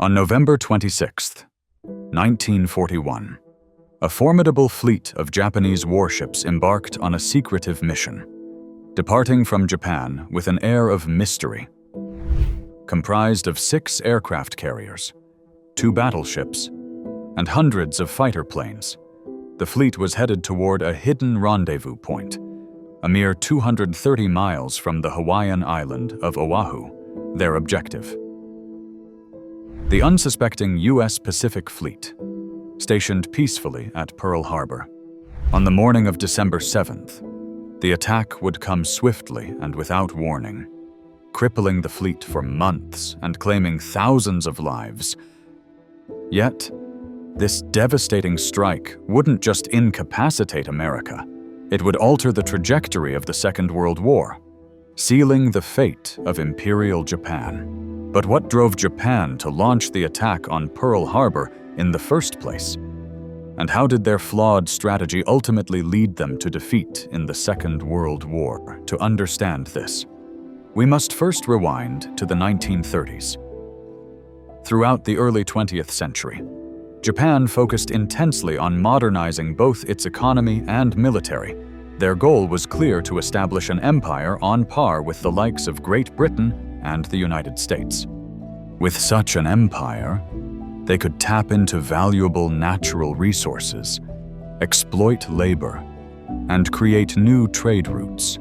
On November 26, 1941, a formidable fleet of Japanese warships embarked on a secretive mission, departing from Japan with an air of mystery. Comprised of 6 aircraft carriers, 2 battleships, and hundreds of fighter planes, the fleet was headed toward a hidden rendezvous point, a mere 230 miles from the Hawaiian island of Oahu, their objective. The unsuspecting U.S. Pacific Fleet, stationed peacefully at Pearl Harbor. On the morning of December 7th, the attack would come swiftly and without warning, crippling the fleet for months and claiming thousands of lives. Yet, this devastating strike wouldn't just incapacitate America, it would alter the trajectory of the Second World War, sealing the fate of Imperial Japan. But what drove Japan to launch the attack on Pearl Harbor in the first place? And how did their flawed strategy ultimately lead them to defeat in the Second World War? To understand this, we must first rewind to the 1930s. Throughout the early 20th century, Japan focused intensely on modernizing both its economy and military. Their goal was clear: to establish an empire on par with the likes of Great Britain and the United States. With such an empire, they could tap into valuable natural resources, exploit labor, and create new trade routes,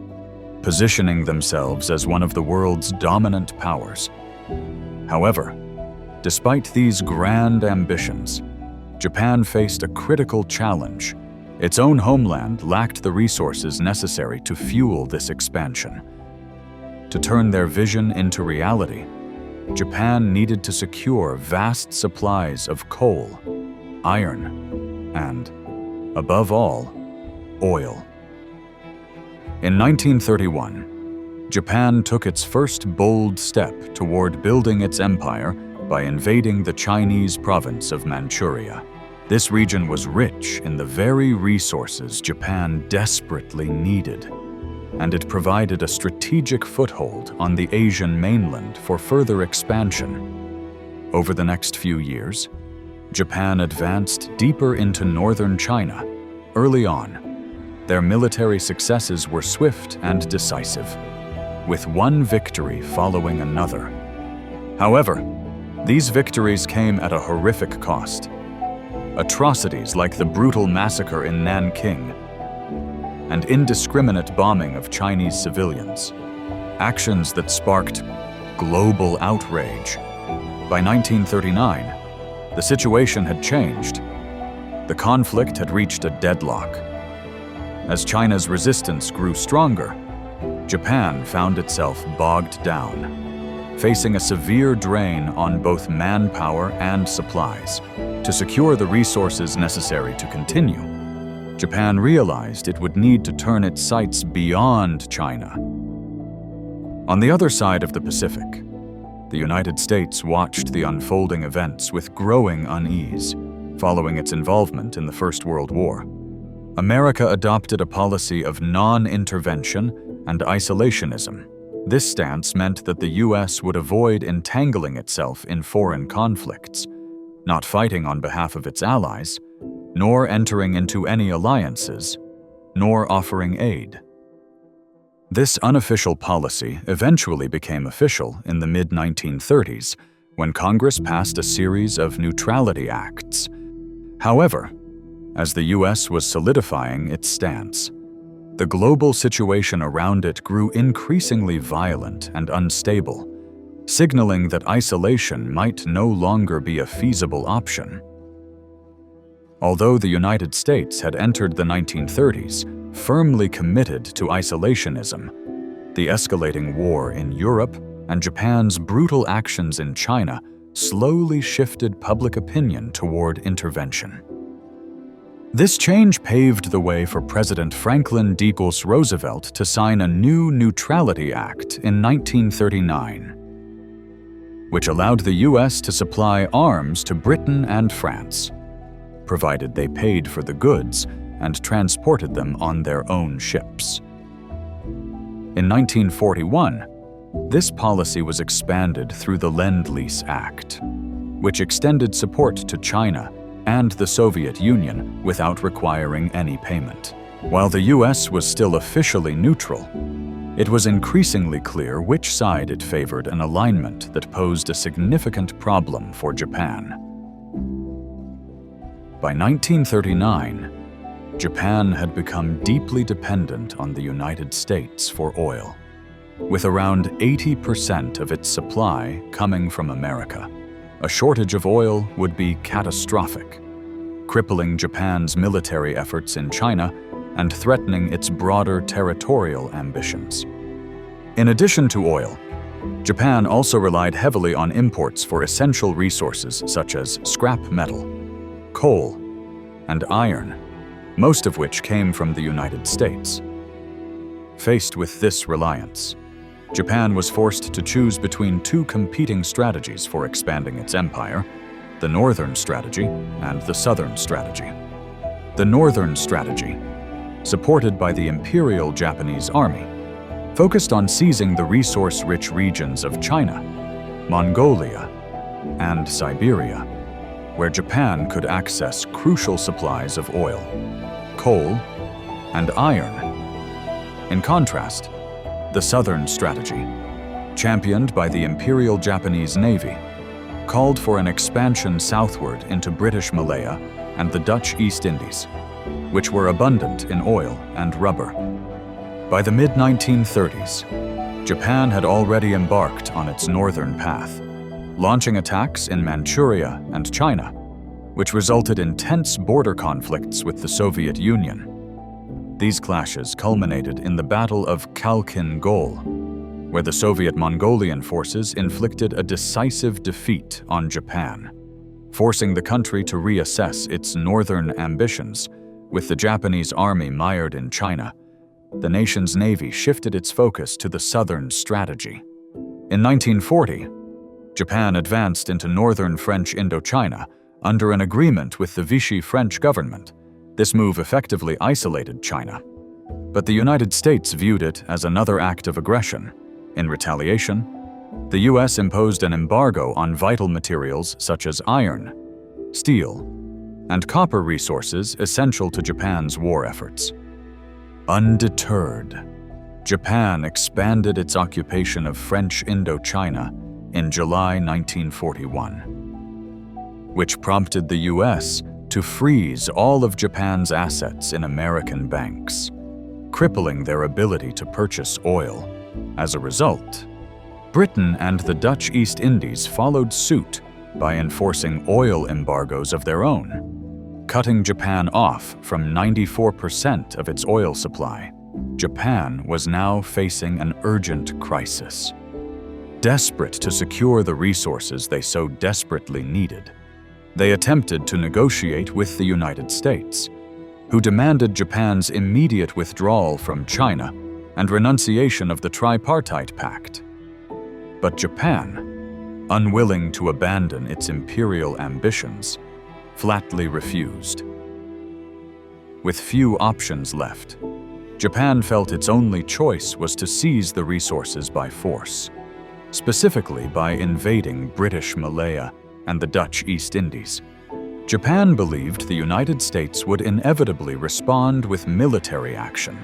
positioning themselves as one of the world's dominant powers. However, despite these grand ambitions, Japan faced a critical challenge. Its own homeland lacked the resources necessary to fuel this expansion. To turn their vision into reality, Japan needed to secure vast supplies of coal, iron, and, above all, oil. In 1931, Japan took its first bold step toward building its empire by invading the Chinese province of Manchuria. This region was rich in the very resources Japan desperately needed, and it provided a strategic foothold on the Asian mainland for further expansion. Over the next few years, Japan advanced deeper into northern China. Early on, their military successes were swift and decisive, with one victory following another. However, these victories came at a horrific cost. Atrocities like the brutal massacre in Nanking and indiscriminate bombing of Chinese civilians, actions that sparked global outrage. By 1939, the situation had changed. The conflict had reached a deadlock. As China's resistance grew stronger, Japan found itself bogged down, facing a severe drain on both manpower and supplies. To secure the resources necessary to continue, Japan realized it would need to turn its sights beyond China. On the other side of the Pacific, the United States watched the unfolding events with growing unease. Following its involvement in the First World War, America adopted a policy of non-intervention and isolationism. This stance meant that the U.S. would avoid entangling itself in foreign conflicts, not fighting on behalf of its allies, nor entering into any alliances, nor offering aid. This unofficial policy eventually became official in the mid-1930s when Congress passed a series of neutrality acts. However, as the U.S. was solidifying its stance, the global situation around it grew increasingly violent and unstable, signaling that isolation might no longer be a feasible option. Although the United States had entered the 1930s firmly committed to isolationism, the escalating war in Europe and Japan's brutal actions in China slowly shifted public opinion toward intervention. This change paved the way for President Franklin D. Roosevelt to sign a new Neutrality Act in 1939, which allowed the U.S. to supply arms to Britain and France, provided they paid for the goods and transported them on their own ships. In 1941, this policy was expanded through the Lend-Lease Act. which extended support to China and the Soviet Union without requiring any payment. While the US was still officially neutral, it was increasingly clear which side it favored an alignment that posed a significant problem for Japan. By 1939, Japan had become deeply dependent on the United States for oil, with around 80% of its supply coming from America. A shortage of oil would be catastrophic, crippling Japan's military efforts in China and threatening its broader territorial ambitions. In addition to oil, Japan also relied heavily on imports for essential resources such as scrap metal, coal, and iron, most of which came from the United States. Faced with this reliance, Japan was forced to choose between two competing strategies for expanding its empire: the Northern Strategy and the Southern Strategy. The Northern Strategy, supported by the Imperial Japanese Army, focused on seizing the resource-rich regions of China, Mongolia, and Siberia, where Japan could access crucial supplies of oil, coal, and iron. In contrast, the Southern Strategy, championed by the Imperial Japanese Navy, called for an expansion southward into British Malaya and the Dutch East Indies, which were abundant in oil and rubber. By the mid-1930s, Japan had already embarked on its northern path, launching attacks in Manchuria and China, which resulted in tense border conflicts with the Soviet Union. These clashes culminated in the Battle of Khalkhin Gol, where the Soviet Mongolian forces inflicted a decisive defeat on Japan, forcing the country to reassess its northern ambitions. With the Japanese army mired in China, the nation's navy shifted its focus to the Southern Strategy. In 1940, Japan advanced into northern French Indochina under an agreement with the Vichy French government. This move effectively isolated China, but the United States viewed it as another act of aggression. In retaliation, the US imposed an embargo on vital materials such as iron, steel, and copper resources essential to Japan's war efforts. Undeterred, Japan expanded its occupation of French Indochina in July 1941, which prompted the US to freeze all of Japan's assets in American banks, crippling their ability to purchase oil. As a result, Britain and the Dutch East Indies followed suit by enforcing oil embargoes of their own, cutting Japan off from 94% of its oil supply. Japan was now facing an urgent crisis. Desperate to secure the resources they so desperately needed, they attempted to negotiate with the United States, who demanded Japan's immediate withdrawal from China and renunciation of the Tripartite Pact. But Japan, unwilling to abandon its imperial ambitions, flatly refused. With few options left, Japan felt its only choice was to seize the resources by force, specifically by invading British Malaya and the Dutch East Indies. Japan believed the United States would inevitably respond with military action,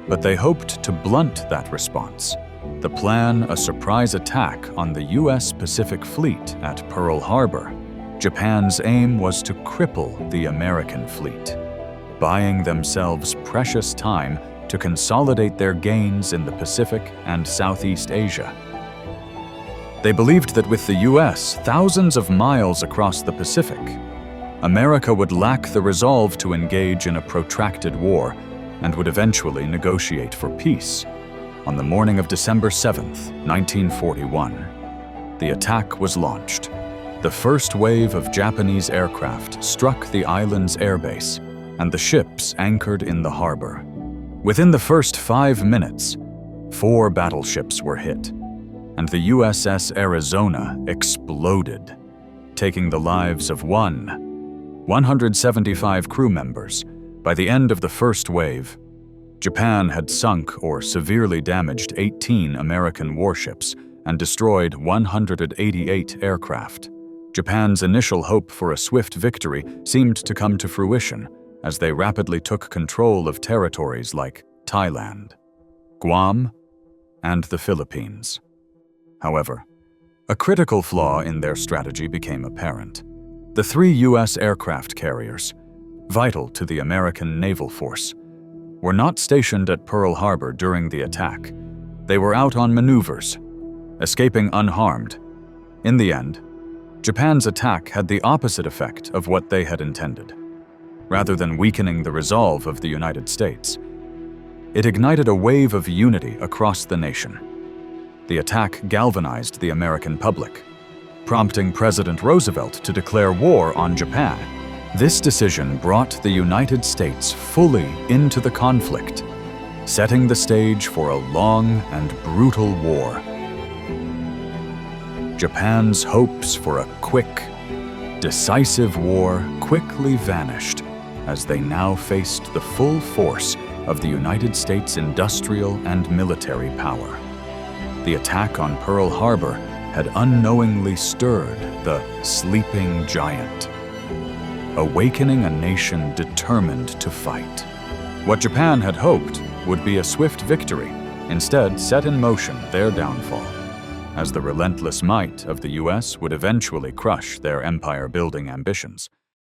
but they hoped to blunt that response. The plan, a surprise attack on the US Pacific Fleet at Pearl Harbor. Japan's aim was to cripple the American fleet, buying themselves precious time to consolidate their gains in the Pacific and Southeast Asia. They believed that with the US thousands of miles across the Pacific, America would lack the resolve to engage in a protracted war and would eventually negotiate for peace. On the morning of December 7th, 1941, the attack was launched. The first wave of Japanese aircraft struck the island's airbase, and the ships anchored in the harbor. Within the first 5 minutes, 4 battleships were hit, and the USS Arizona exploded, taking the lives of 175 crew members. By the end of the first wave, Japan had sunk or severely damaged 18 American warships and destroyed 188 aircraft. Japan's initial hope for a swift victory seemed to come to fruition as they rapidly took control of territories like Thailand, Guam, and the Philippines. However, a critical flaw in their strategy became apparent. The 3 U.S. aircraft carriers, vital to the American naval force, were not stationed at Pearl Harbor during the attack. They were out on maneuvers, escaping unharmed. In the end, Japan's attack had the opposite effect of what they had intended. Rather than weakening the resolve of the United States, it ignited a wave of unity across the nation. The attack galvanized the American public, prompting President Roosevelt to declare war on Japan. This decision brought the United States fully into the conflict, setting the stage for a long and brutal war. Japan's hopes for a quick, decisive war quickly vanished as they now faced the full force of the United States industrial and military power. The attack on Pearl Harbor had unknowingly stirred the sleeping giant, awakening a nation determined to fight. What Japan had hoped would be a swift victory instead set in motion their downfall, as the relentless might of the U.S. would eventually crush their empire-building ambitions.